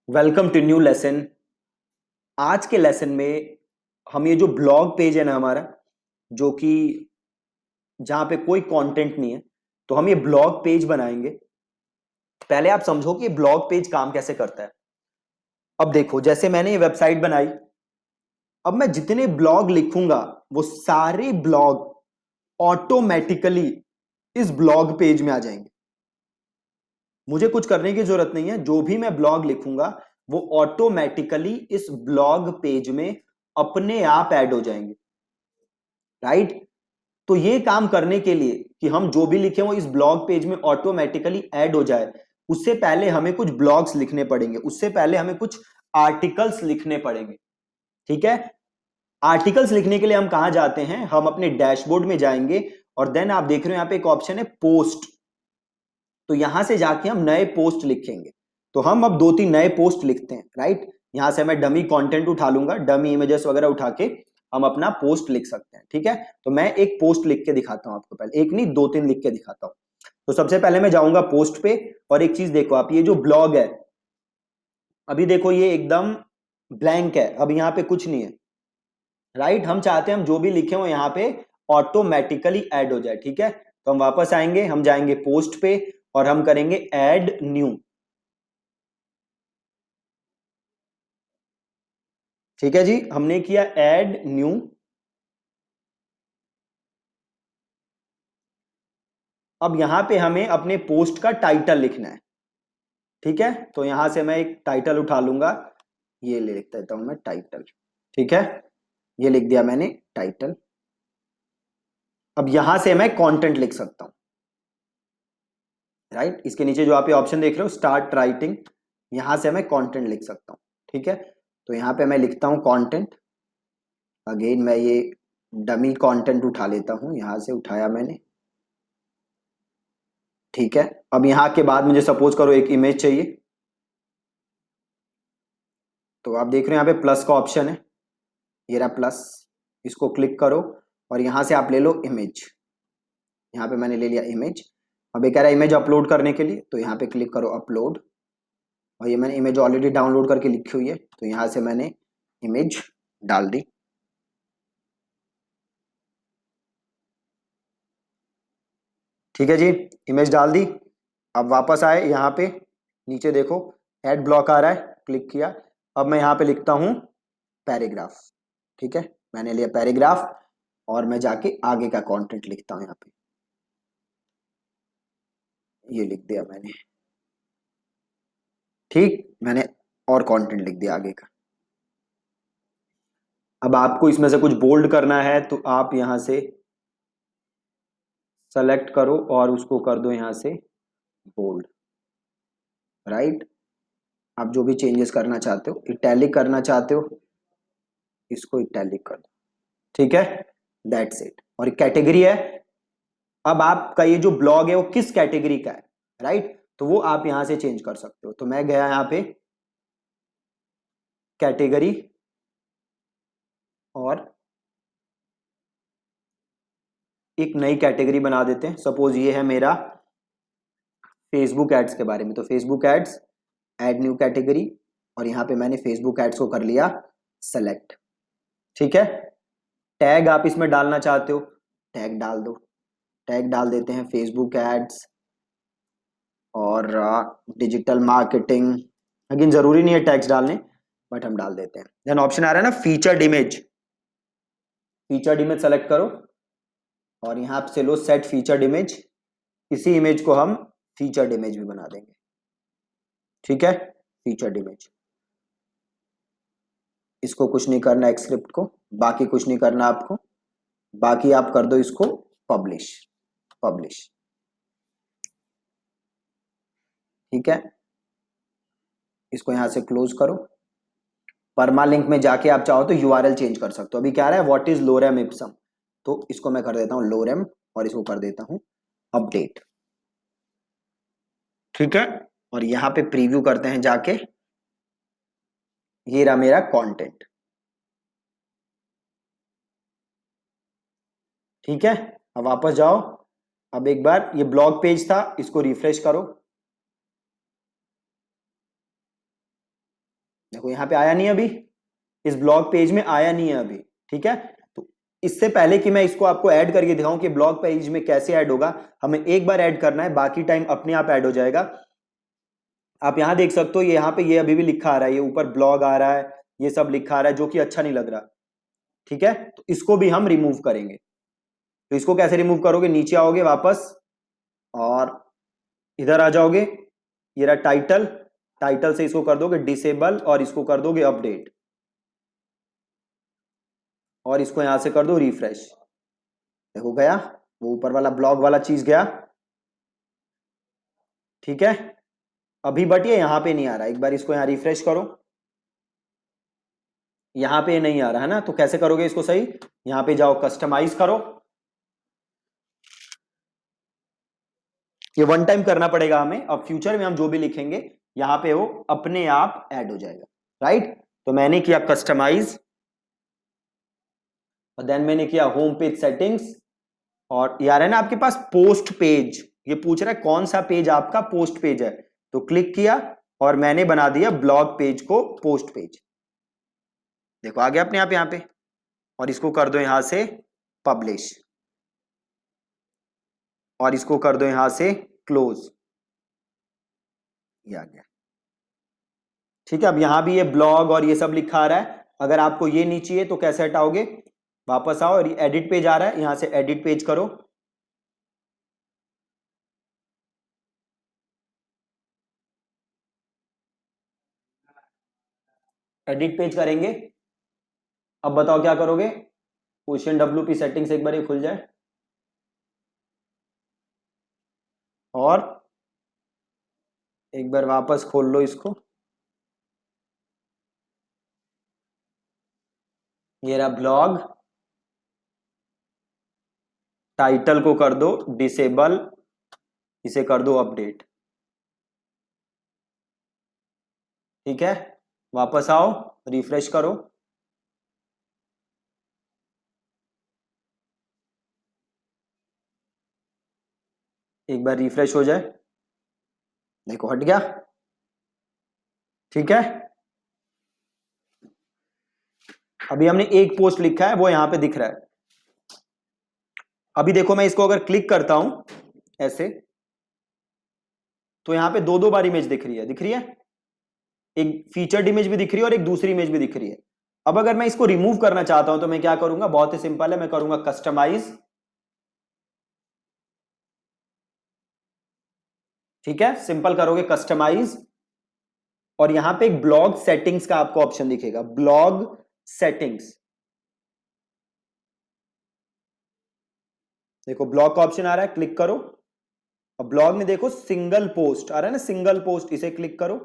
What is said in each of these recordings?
Welcome to new lesson. आज के lesson में हम ये जो ब्लॉग पेज है ना हमारा, जो कि जहां पे कोई कंटेंट नहीं है, तो हम ये ब्लॉग पेज बनाएंगे। पहले आप समझो कि ब्लॉग पेज काम कैसे करता है। अब देखो, जैसे मैंने ये वेबसाइट बनाई, अब मैं जितने ब्लॉग लिखूंगा वो सारे ब्लॉग ऑटोमेटिकली इस ब्लॉग पेज में आ जाएंगे। मुझे कुछ करने की जरूरत नहीं है, जो भी मैं ब्लॉग लिखूंगा वो ऑटोमेटिकली इस ब्लॉग पेज में अपने आप ऐड हो जाएंगे। राइट। तो ये काम करने के लिए कि हम जो भी लिखें वो इस ब्लॉग पेज में ऑटोमेटिकली ऐड हो जाए, उससे पहले हमें कुछ ब्लॉग्स लिखने पड़ेंगे, उससे पहले हमें कुछ आर्टिकल्स लिखने पड़ेंगे। ठीक है। आर्टिकल्स लिखने के लिए हम कहां जाते हैं, हम अपने डैशबोर्ड में जाएंगे और देन आप देख रहे हो यहां पे एक ऑप्शन है पोस्ट। तो यहां से जाके हम नए पोस्ट लिखेंगे। तो हम अब दो तीन नए पोस्ट लिखते हैं। राइट। यहां से मैं डमी कंटेंट उठा लूंगा, डमी इमेजेस वगैरह उठा के हम अपना पोस्ट लिख सकते हैं। ठीक है। तो मैं एक पोस्ट लिख के दिखाता हूं आपको, पहले एक नहीं दो तीन लिख के दिखाता हूं। तो सबसे पहले मैं जाऊंगा पोस्ट पे। और एक चीज देखो आप, ये जो ब्लॉग है अभी देखो ये एकदम ब्लैंक है, अब यहाँ पे कुछ नहीं है। राइट। हम चाहते हैं हम जो भी लिखे वो यहाँ पे ऑटोमेटिकली ऐड हो जाए। ठीक है। तो हम वापस आएंगे, हम जाएंगे पोस्ट पे और हम करेंगे ऐड न्यू। ठीक है जी, हमने किया ऐड न्यू। अब यहां पे हमें अपने पोस्ट का टाइटल लिखना है। ठीक है। तो यहां से मैं एक टाइटल उठा लूंगा, ये ले लिख देता हूं मैं टाइटल। ठीक है। ये लिख दिया मैंने टाइटल। अब यहां से मैं कंटेंट लिख सकता हूं। राइट। इसके नीचे जो आप ये ऑप्शन देख रहे हो स्टार्ट राइटिंग, यहां से मैं कंटेंट लिख सकता हूं। ठीक है। तो यहां पे मैं लिखता हूं कंटेंट। अगेन मैं ये डमी कंटेंट उठा लेता हूं, यहां से उठाया मैंने। ठीक है। अब यहां के बाद मुझे सपोज करो एक इमेज चाहिए, तो आप देख रहे हो यहाँ पे प्लस का ऑप्शन है, ये रहा प्लस। इसको क्लिक करो और यहां से आप ले लो इमेज। यहाँ पे मैंने ले लिया इमेज। अब ये कह रहा है इमेज अपलोड करने के लिए, तो यहाँ पे क्लिक करो अपलोड। और ये मैंने इमेज ऑलरेडी डाउनलोड करके लिखी हुई है, तो यहाँ से मैंने इमेज डाल दी। ठीक है जी, इमेज डाल दी। अब वापस आए यहाँ पे, नीचे देखो एड ब्लॉक आ रहा है, क्लिक किया। अब मैं यहाँ पे लिखता हूँ पैराग्राफ। ठीक है। मैंने लिया पैराग्राफ और मैं जाके आगे का कंटेंट लिखता हूँ यहाँ पे, ये लिख दिया मैंने। ठीक, मैंने और कंटेंट लिख दिया आगे का। अब आपको इसमें से कुछ बोल्ड करना है तो आप यहां से सेलेक्ट करो और उसको कर दो यहां से बोल्ड। राइट। आप जो भी चेंजेस करना चाहते हो, इटैलिक करना चाहते हो, इसको इटैलिक कर दो। ठीक है। That's it. और कैटेगरी है, अब आपका ये जो ब्लॉग है वो किस कैटेगरी का है। राइट। तो वो आप यहां से चेंज कर सकते हो। तो मैं गया यहां पे कैटेगरी और एक नई कैटेगरी बना देते हैं। सपोज ये है मेरा फेसबुक एड्स के बारे में, तो Facebook ads, add new category. और यहां पे मैंने फेसबुक एड्स को कर लिया सेलेक्ट। ठीक है। टैग आप इसमें डालना चाहते हो, टैग डाल दो। टैग डाल देते हैं फेसबुक एड्स और डिजिटल मार्केटिंग। लेकिन जरूरी नहीं है टैग्स डालने, बट हम डाल देते हैं। देन ऑप्शन आ रहा है ना featured image, featured image select करो और यहां से लो सेट फीचर्ड इमेज। इसी इमेज को हम फीचर्ड इमेज भी बना देंगे। ठीक है। फीचर्ड इमेज, इसको कुछ नहीं करना है स्क्रिप्ट को, बाकी कुछ नहीं करना आपको। बाकी आप कर दो इसको पब्लिश। पब्लिश। ठीक है। इसको यहां से क्लोज करो। परमा लिंक में जाके आप चाहो तो यूआरएल चेंज कर सकते हो। अभी क्या रहा है व्हाट इज लोरेम इप्सम, तो इसको मैं कर देता हूं लोरेम और इसको कर देता हूं अपडेट। ठीक है। और यहां पे प्रीव्यू करते हैं जाके, ये रहा मेरा कंटेंट। ठीक है। अब वापस जाओ। अब एक बार ये ब्लॉग पेज था, इसको रिफ्रेश करो। देखो यहाँ पे आया नहीं अभी, इस ब्लॉग पेज में आया नहीं है अभी, ठीक है। तो इससे पहले कि मैं इसको आपको ऐड करके दिखाऊं कि ब्लॉग पेज में कैसे ऐड होगा, हमें एक बार ऐड करना है, बाकी टाइम अपने आप ऐड हो जाएगा। आप यहां देख सकते हो, ये यहाँ पे ये अभी भी लिखा आ रहा है, ये ऊपर ब्लॉग आ रहा है, ये सब लिखा आ रहा है, जो कि अच्छा नहीं लग रहा, ठीक है। तो इसको भी हम रिमूव करेंगे। तो इसको कैसे रिमूव करोगे, नीचे आओगे वापस और इधर आ जाओगे, ये रहा टाइटल, टाइटल से इसको कर दोगे डिसेबल और इसको कर दोगे अपडेट, और इसको यहां से कर दो रिफ्रेश। देखो गया, वो ऊपर वाला ब्लॉग वाला चीज गया, ठीक है। अभी बट ये यहां पे नहीं आ रहा, एक बार इसको यहां रिफ्रेश करो, यहां पे नहीं आ रहा है ना, तो कैसे करोगे इसको सही, यहां पे जाओ कस्टमाइज करो, ये वन टाइम करना पड़ेगा हमें, अब फ्यूचर में हम जो भी लिखेंगे यहां पे वो अपने आप ऐड हो जाएगा, राइट। तो मैंने किया कस्टमाइज, और देन मैंने किया होम पेज सेटिंग्स, और यार है ना आपके पास पोस्ट पेज, ये पूछ रहा है कौन सा पेज आपका पोस्ट पेज है, तो क्लिक किया और मैंने बना दिया ब्लॉग पेज को पोस्ट पेज। देखो आ गया अपने आप यहां पे, और इसको कर दो यहां से पब्लिश, और इसको कर दो यहां से क्लोज, ये आ गया, ठीक है। अब यहां भी ये ब्लॉग और ये सब लिखा आ रहा है, अगर आपको ये नहीं चाहिए तो कैसे हटाओगे, वापस आओ, और एडिट पेज आ रहा है, यहां से एडिट पेज करो, एडिट पेज करेंगे। अब बताओ क्या करोगे, क्वेश्चन WP सेटिंग्स एक बार ये खुल जाए, और एक बार वापस खोल लो इसको, ये रहा ब्लॉग, टाइटल को कर दो डिसेबल, इसे कर दो अपडेट, ठीक है। वापस आओ, रिफ्रेश करो, एक बार रिफ्रेश हो जाए, देखो हट गया, ठीक है। अभी हमने एक पोस्ट लिखा है वो यहां पे दिख रहा है। अभी देखो मैं इसको अगर क्लिक करता हूं ऐसे, तो यहां पे दो दो बार इमेज दिख रही है, दिख रही है, एक फीचर्ड इमेज भी दिख रही है और एक दूसरी इमेज भी दिख रही है। अब अगर मैं इसको रिमूव करना चाहता हूं तो मैं क्या करूंगा, बहुत ही सिंपल है, मैं करूंगा कस्टमाइज, ठीक है, सिंपल करोगे कस्टमाइज, और यहां पे एक ब्लॉग सेटिंग्स का आपको ऑप्शन दिखेगा, ब्लॉग सेटिंग्स, देखो ब्लॉग का ऑप्शन आ रहा है, क्लिक करो, और ब्लॉग में देखो सिंगल पोस्ट आ रहा है ना, सिंगल पोस्ट, इसे क्लिक करो।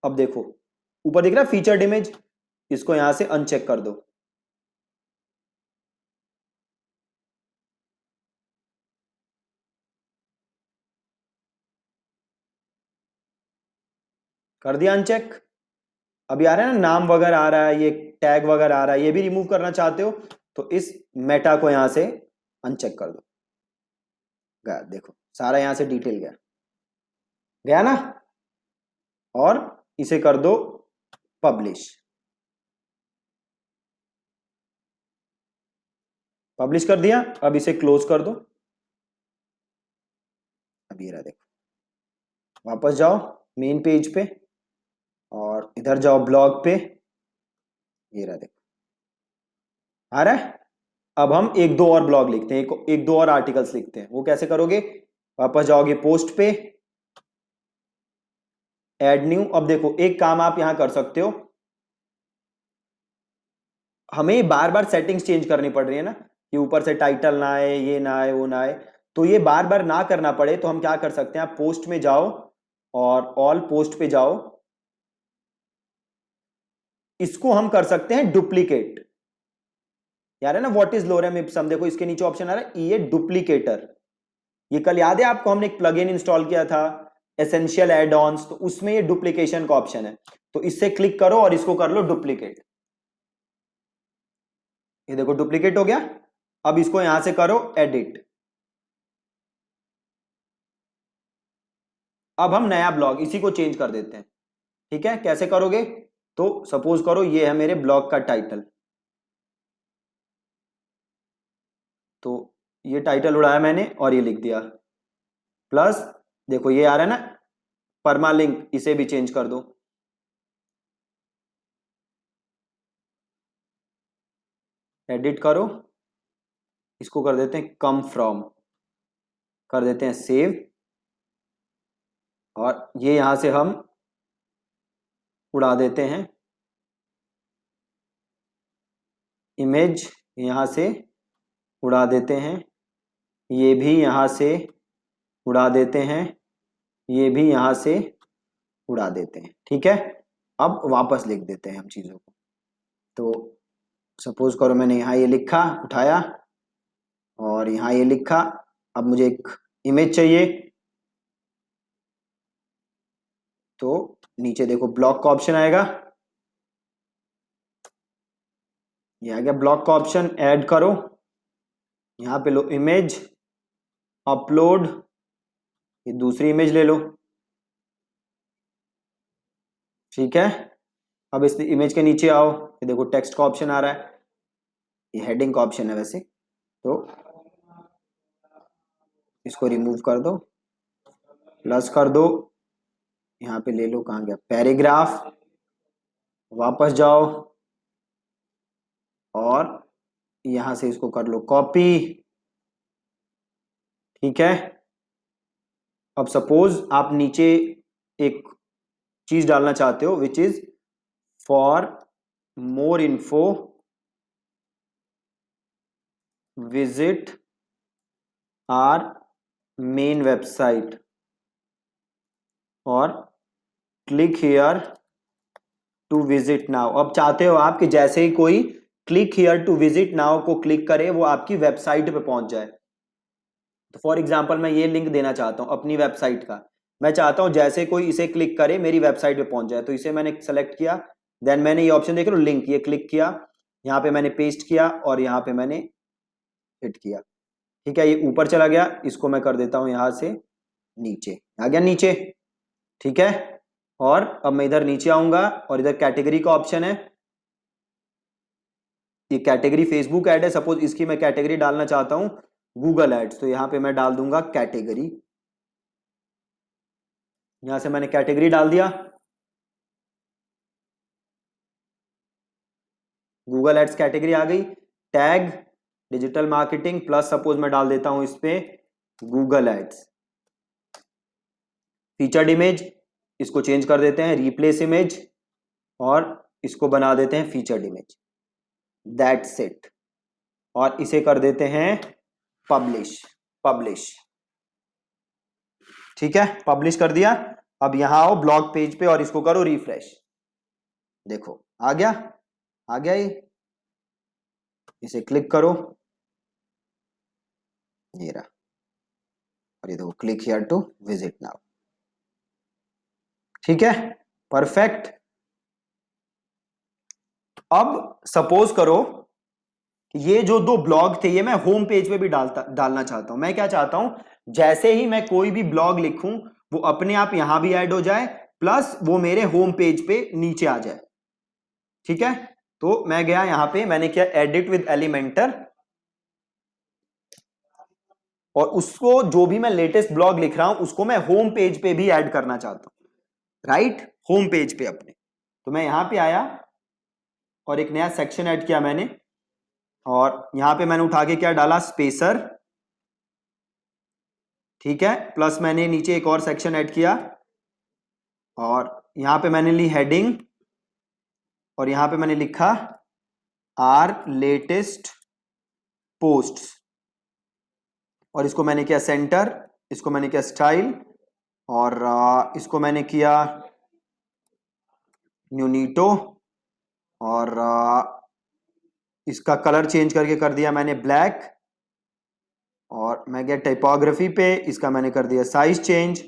अब देखो ऊपर दिख रहा है फीचर्ड इमेज, इसको यहां से अनचेक कर दो, कर दिया अनचेक। अभी आ रहा है ना नाम वगैरह आ रहा है, ये टैग वगैरह आ रहा है, ये भी रिमूव करना चाहते हो तो इस मेटा को यहां से अनचेक कर दो, गया, देखो सारा यहां से डिटेल गया, गया ना, और इसे कर दो पब्लिश, पब्लिश कर दिया। अब इसे क्लोज कर दो, अब ये रहा देखो, वापस जाओ मेन पेज पे, और इधर जाओ ब्लॉग पे, ये रहा देखो आ रहा है। अब हम एक दो और ब्लॉग लिखते हैं, एक दो और आर्टिकल्स लिखते हैं, वो कैसे करोगे, वापस जाओगे पोस्ट पे, ऐड न्यू। अब देखो एक काम आप यहां कर सकते हो, हमें बार बार सेटिंग्स चेंज करनी पड़ रही है ना, कि ऊपर से टाइटल ना आए, ये ना आए, वो ना आए, तो ये बार बार ना करना पड़े तो हम क्या कर सकते हैं, आप पोस्ट में जाओ और ऑल पोस्ट पे जाओ, इसको हम कर सकते हैं डुप्लीकेट, यार है ना व्हाट इज लोरेम इप्सम, देखो इसके नीचे ऑप्शन आ रहा है ये डुप्लीकेटर, ये कल याद है आपको हमने एक प्लगइन इंस्टॉल किया था एसेंशियल एड ऑन्स, तो उसमें ये डुप्लीकेशन का ऑप्शन है, तो इससे क्लिक करो और इसको कर लो डुप्लीकेट, ये देखो डुप्लीकेट हो गया। अब इसको यहां से करो एडिट, अब हम नया ब्लॉग इसी को चेंज कर देते हैं। ठीक है, कैसे करोगे? तो सपोज करो ये है मेरे ब्लॉग का टाइटल, तो ये टाइटल उड़ाया मैंने और ये लिख दिया, प्लस देखो ये आ रहा है ना परमालिंक, इसे भी चेंज कर दो। एडिट करो, इसको कर देते हैं कम फ्रॉम, कर देते हैं सेव, और ये यहां से हम उड़ा देते हैं इमेज, यहां से उड़ा देते हैं, ये भी यहां से उड़ा देते हैं, ये भी यहां से उड़ा देते हैं। ठीक है, अब वापस लिख देते हैं हम चीजों को। तो सपोज करो मैंने यहाँ ये लिखा, उठाया, और यहाँ ये लिखा, अब मुझे एक इमेज चाहिए, तो नीचे देखो ब्लॉक का ऑप्शन आएगा, ये आ गया ब्लॉक का ऑप्शन, ऐड करो, यहाँ पे लो इमेज, अपलोड, ये दूसरी इमेज ले लो। ठीक है, अब इस इमेज के नीचे आओ, ये देखो टेक्स्ट का ऑप्शन आ रहा है, ये हेडिंग का ऑप्शन है वैसे, तो इसको रिमूव कर दो, प्लस कर दो, यहाँ पे ले लो, कहाँ गया पैराग्राफ, वापस जाओ और यहां से इसको कर लो कॉपी। ठीक है, अब सपोज आप नीचे एक चीज डालना चाहते हो, which is for more info visit our main website और click here to visit now. अब चाहते हो आप कि जैसे ही कोई click here to visit now को क्लिक करे वो आपकी वेबसाइट पे पहुंच जाए। तो फॉर एग्जांपल मैं ये लिंक देना चाहता हूं अपनी वेबसाइट का, मैं चाहता हूं जैसे कोई इसे क्लिक करे मेरी वेबसाइट पे पहुंच जाए, तो इसे मैंने सेलेक्ट किया, देन मैंने ये ऑप्शन देख लो लिंक, ये क्लिक किया, यहाँ पे मैंने पेस्ट किया और यहाँ पे मैंने हिट किया। ठीक है, ये ऊपर चला गया, इसको मैं कर देता हूं यहां से नीचे, आ गया नीचे। ठीक है, और अब मैं इधर नीचे आऊंगा और इधर कैटेगरी का ऑप्शन है, ये कैटेगरी फेसबुक ऐड है, सपोज इसकी मैं कैटेगरी डालना चाहता हूं गूगल एड्स, तो यहां पे मैं डाल दूंगा कैटेगरी, यहां से मैंने कैटेगरी डाल दिया, गूगल एड्स कैटेगरी आ गई, tag digital marketing, plus suppose मैं डाल देता हूं इस पे गूगल एड्स, फीचर्ड इमेज, इसको चेंज कर देते हैं रिप्लेस इमेज और इसको बना देते हैं फीचर्ड इमेज, दैट्स इट, और इसे कर देते हैं पब्लिश, पब्लिश। ठीक है, पब्लिश कर दिया, अब यहां आओ ब्लॉग पेज पे और इसको करो रिफ्रेश, देखो आ गया, आ गया ये, इसे क्लिक करो, ये रहा, और ये देखो click here to visit now. ठीक है, परफेक्ट। अब सपोज करो कि ये जो दो ब्लॉग थे ये मैं होम पेज पे भी डालना चाहता हूं। मैं क्या चाहता हूं, जैसे ही मैं कोई भी ब्लॉग लिखूं वो अपने आप यहां भी ऐड हो जाए, प्लस वो मेरे होम पेज पे नीचे आ जाए। ठीक है, तो मैं गया यहां पे, मैंने किया एडिट विद एलिमेंटर, और उसको जो भी मैं लेटेस्ट ब्लॉग लिख रहा हूं उसको मैं होम पेज पे भी ऐड करना चाहता हूं, राइट, होम पेज पे अपने। तो मैं यहां पे आया और एक नया सेक्शन ऐड किया मैंने, और यहां पे मैंने उठा के क्या डाला, स्पेसर। ठीक है, प्लस मैंने नीचे एक और सेक्शन ऐड किया, और यहां पे मैंने ली हेडिंग, और यहां पे मैंने लिखा आर लेटेस्ट पोस्ट्स, और इसको मैंने किया सेंटर, इसको मैंने किया स्टाइल, और इसको मैंने किया न्यूनीटो, और इसका कलर चेंज करके कर दिया मैंने ब्लैक, और मैं गया टाइपोग्राफी पे, इसका मैंने कर दिया साइज चेंज।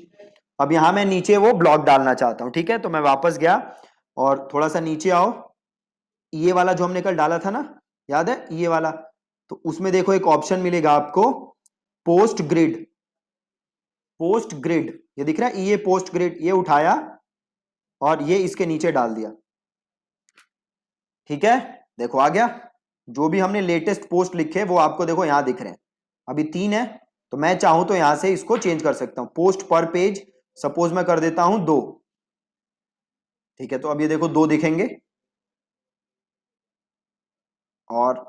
अब यहां मैं नीचे वो ब्लॉक डालना चाहता हूं। ठीक है, तो मैं वापस गया और थोड़ा सा नीचे आओ, ये वाला जो हमने कल डाला था ना, याद है ये वाला, तो उसमें देखो एक ऑप्शन मिलेगा आपको पोस्ट ग्रिड, पोस्ट ग्रिड, ये दिख रहा है, ये पोस्ट ग्रिड, ये उठाया और ये इसके नीचे डाल दिया। ठीक है, देखो आ गया। जो भी हमने लेटेस्ट पोस्ट लिखे वो आपको देखो यहां दिख रहे हैं। अभी 3 है, तो मैं चाहूं तो यहां से इसको चेंज कर सकता हूं। पोस्ट पर पेज सपोज मैं कर देता हूं 2। ठीक है, तो अब ये देखो 2 दिखेंगे। और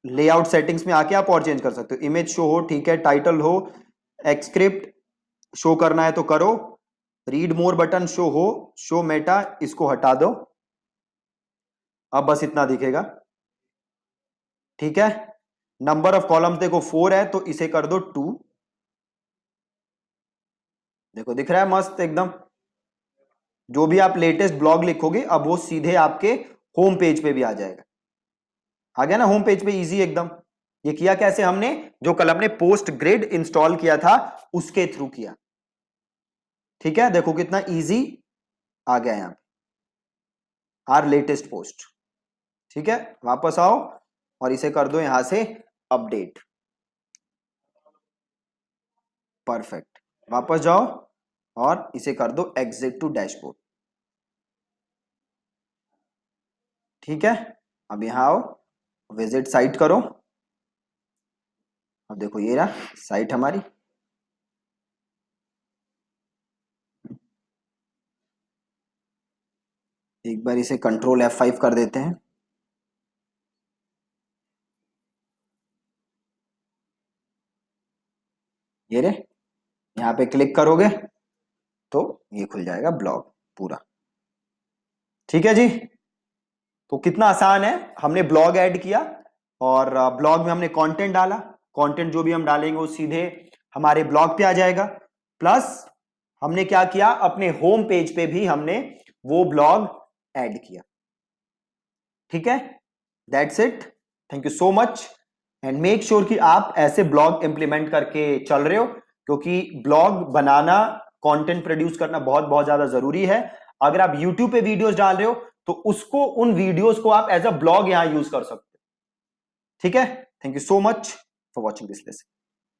लेआउट सेटिंग्स में आके आप और चेंज कर सकते हो। इमेज शो हो, ठीक है, टाइटल हो, एक्सक्रिप्ट शो करना है तो करो, रीड मोर बटन शो हो, शो मेटा, इसको हटा दो। अब बस इतना दिखेगा। ठीक है, नंबर ऑफ कॉलम्स देखो 4 है, तो इसे कर दो 2। देखो दिख रहा है मस्त एकदम। जो भी आप लेटेस्ट ब्लॉग लिखोगे अब वो सीधे आपके होम पेज पे भी आ जाएगा। आ गया ना होम पेज पे, इजी एकदम। ये किया कैसे हमने, जो कल हमने पोस्ट ग्रिड इंस्टॉल किया था उसके थ्रू किया। ठीक है, देखो कितना इजी आ गया यहां पे आर लेटेस्ट पोस्ट। ठीक है, वापस आओ और इसे कर दो यहां से अपडेट। परफेक्ट, वापस जाओ और इसे कर दो एग्जिट टू डैशबोर्ड। ठीक है, अब यहां आओ, विजिट साइट करो। अब देखो ये रहा साइट हमारी। एक बार इसे कंट्रोल F5 कर देते हैं। ये रे, यहाँ पे क्लिक करोगे तो ये खुल जाएगा ब्लॉग पूरा। ठीक है जी, तो कितना आसान है। हमने ब्लॉग ऐड किया और ब्लॉग में हमने कंटेंट डाला। कंटेंट जो भी हम डालेंगे वो सीधे हमारे ब्लॉग पे आ जाएगा। प्लस हमने क्या किया, अपने होम पेज पे भी हमने वो ब्लॉग ऐड किया। ठीक है, that's it, thank you so much. And make sure कि आप ऐसे ब्लॉग इंप्लीमेंट करके चल रहे हो, क्योंकि ब्लॉग बनाना, कंटेंट प्रोड्यूस करना बहुत बहुत ज्यादा जरूरी है। अगर आप यूट्यूब पे वीडियोस डाल रहे हो तो उसको, उन वीडियोस को आप एज अ ब्लॉग यहां यूज कर सकते हो। ठीक है, thank you so much for watching this lesson.